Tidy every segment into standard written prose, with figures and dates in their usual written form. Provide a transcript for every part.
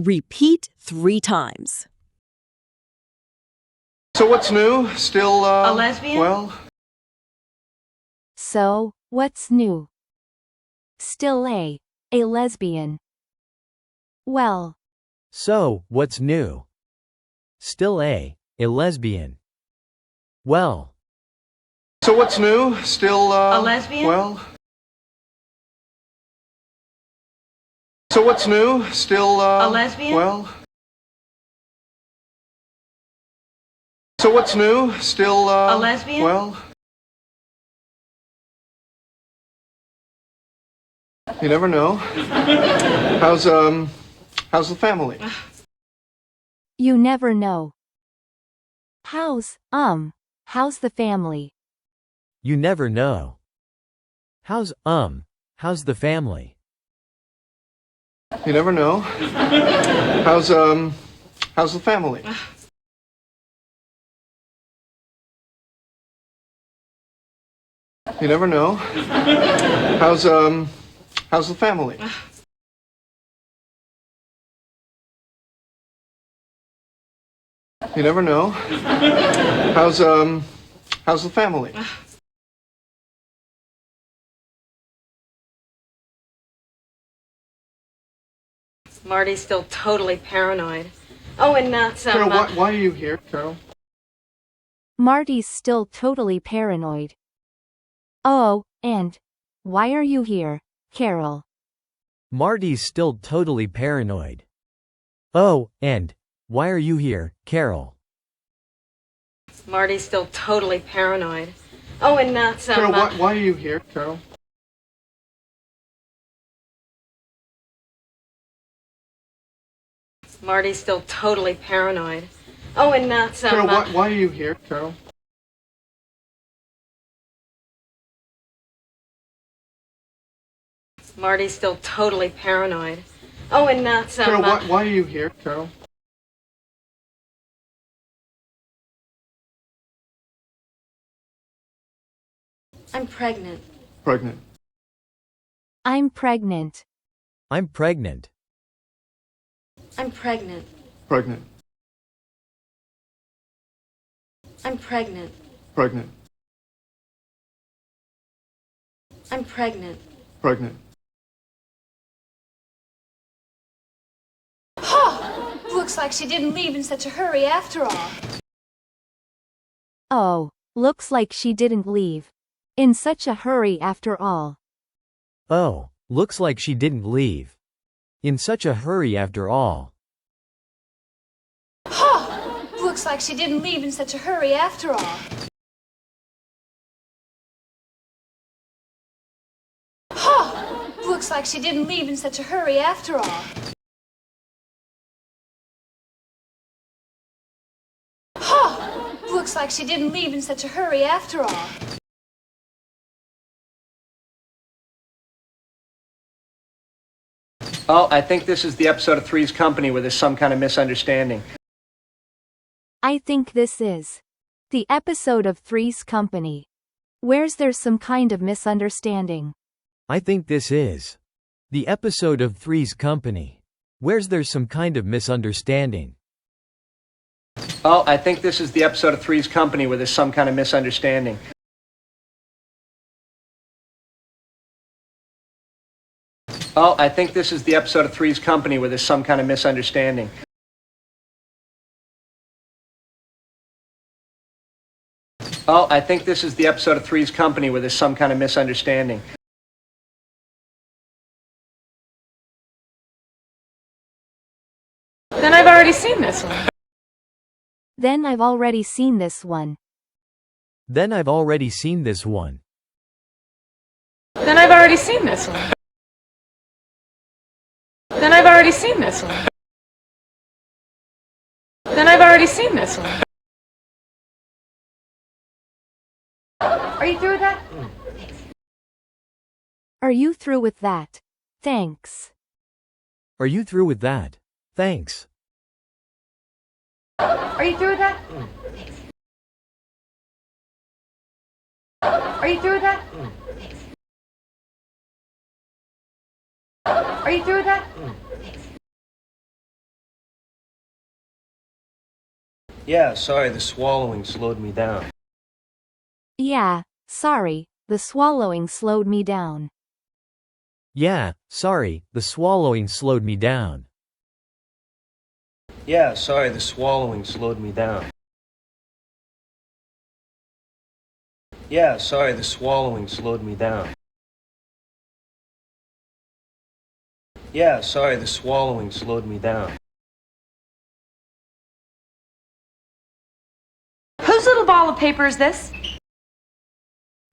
Repeat 3 times. So what's new? Still, A lesbian? Well... So, what's new? Still a lesbian. Well. So, what's new? Still a lesbian. Well. So what's new? Still, A lesbian? Well... So what's new? Still, A lesbian? Well... So what's new? Still, A lesbian? Well... You never know. How's the family? You never know. How's the family? You never know. How's the family? You never know. How's the family? You never know. How's the family? You never know. How's the family? Marty's still totally paranoid. Oh, and Carol, why are you here, Carol? Marty's still totally paranoid. Oh, and why are you here, Carol? Marty's still totally paranoid. Oh, and why are you here, Carol? Marty's still totally paranoid. Oh, and Carol, why are you here, Carol? Marty's still totally paranoid. Oh, and Carol, why are you here, Carol? Marty's still totally paranoid. Oh, and Carol, why are you here, Carol? I'm pregnant. Pregnant. I'm pregnant. I'm pregnant. I'm pregnant. Pregnant. I'm pregnant. Pregnant. I'm pregnant. Pregnant. Looks like she didn't leave in such a hurry after all. Oh, looks like she didn't leave in such a hurry after all. Oh, looks like she didn't leave in such a hurry after all. Looks like she didn't leave in such a hurry after all. Looks like she didn't leave in such a hurry after all. Looks like she didn't leave in such a hurry after all. Oh, I think this is the episode of Three's Company where there's some kind of misunderstanding. I think this is the episode of Three's Company. Where's there some kind of misunderstanding? I think this is the episode of Three's Company. Where's there some kind of misunderstanding? Oh, I think this is the episode of Three's Company where there's some kind of misunderstanding. Oh, I think this is the episode of Three's Company where there's some kind of misunderstanding. Oh, I think this is the episode of Three's Company where there's some kind of misunderstanding. Then I've already seen this one. Then I've already seen this one. Then I've already seen this one. Then I've already seen this one. Then I've already seen this one. Then I've already seen this one. Are you through with that? Are you through with that? Thanks. Are you through with that? Thanks. Are you through with that? Are you through with that? Are you through with that? Yeah, sorry, the swallowing slowed me down. Yeah, sorry, the swallowing slowed me down. Yeah, sorry, the swallowing slowed me down. Yeah, sorry, the swallowing slowed me down. Yeah, sorry, the swallowing slowed me down. Yeah, sorry, the swallowing slowed me down. Whose little ball of paper is this?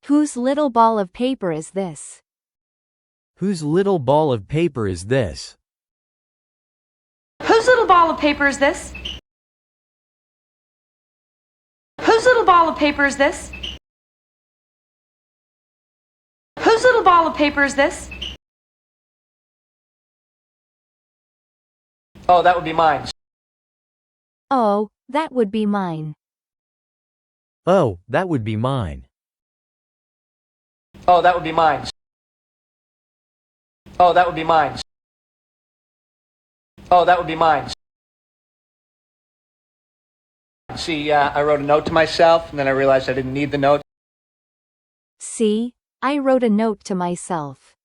Whose little ball of paper is this? Whose little ball of paper is this? Whose little ball of paper is this? Whose little ball of paper is this? Whose little ball of paper is this? Oh, that would be mine. Oh, that would be mine. Oh, that would be mine. Oh, that would be mine. Oh, that would be mine. Oh, that would be mine. See, I wrote a note to myself, and then I realized I didn't need the note. See, I wrote a note to myself.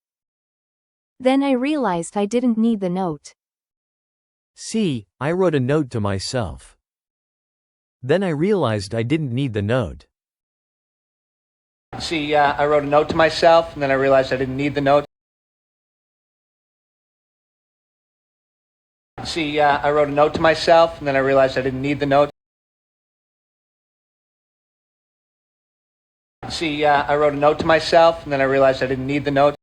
Then I realized I didn't need the note. See, I wrote a note to myself. Then I realized I didn't need the note. See, I wrote a note to myself, and then I realized I didn't need the note. See, I wrote a note to myself, and then I realized I didn't need the note. See, I wrote a note to myself, and then I realized I didn't need the note.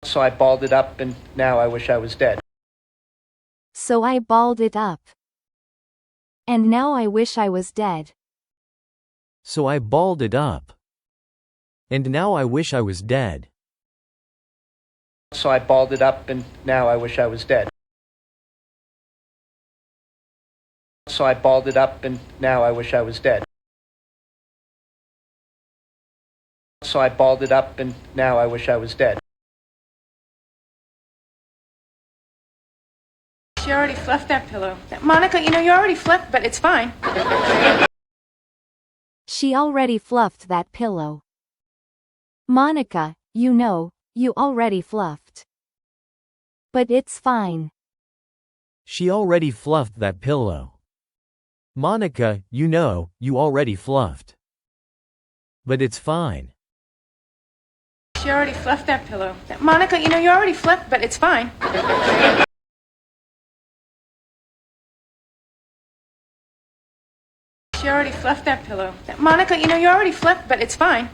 So I balled it up, and now I wish I was dead. So I balled it up. And now I wish I was dead. So I balled it up. And now I wish I was dead. So I balled it up, and now I wish I was dead. So I balled it up, and now I wish I was dead. So I balled it up, and now I wish I was dead. She already fluffed that pillow. Monica, you know, you already fluffed, but it's fine. She already fluffed that pillow. Monica, you know, you already fluffed. But it's fine. She already fluffed that pillow. Monica, you know, you already fluffed. But it's fine. She already fluffed that pillow. Monica, you know, you already fluffed, but it's fine. She already fluffed that pillow. Monica, you know, you already fluffed, but it's fine.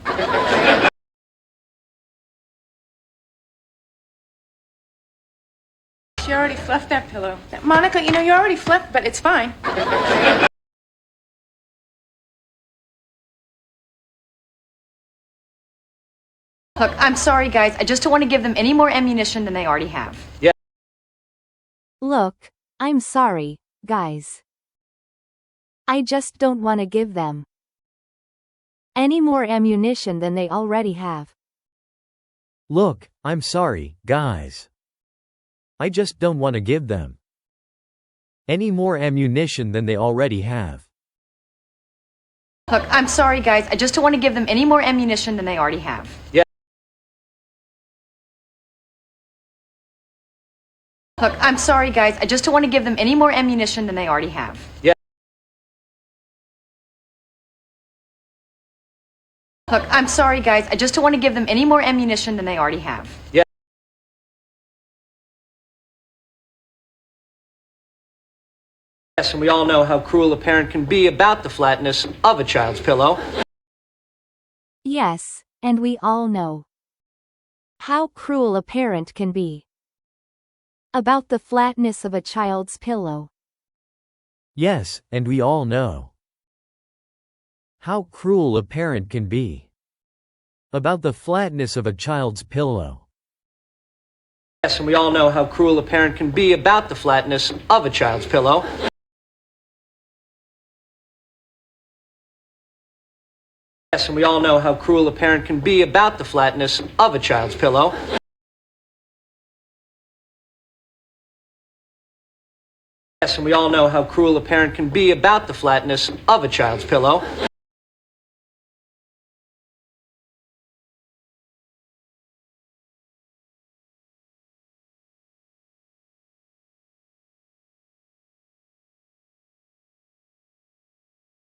She already fluffed that pillow. Monica, you know, you already fluffed, but it's fine. Look, I'm sorry, guys. I just don't want to give them any more ammunition than they already have. Look, I'm sorry, guys. I just don't want to give them any more ammunition than they already have. Look, I'm sorry, guys. I just don't want to give them any more ammunition than they already have. Look, I'm sorry, guys. I just don't want to give them any more ammunition than they already have. Look, I'm sorry, guys. I just don't want to give them any more ammunition than they already have. Look, I'm sorry, guys. I just don't want to give them any more ammunition than they already have. Yes, and we all know how cruel a parent can be about the flatness of a child's pillow. Yes, and we all know how cruel a parent can be about the flatness of a child's pillow. Yes, and we all know how cruel a parent can be about the flatness of a child's pillow. Yes, and we all know how cruel a parent can be about the flatness of a child's pillow. Yes, and we all know how cruel a parent can be about the flatness of a child's pillow. Yes, and we all know how cruel a parent can be about the flatness of a child's pillow.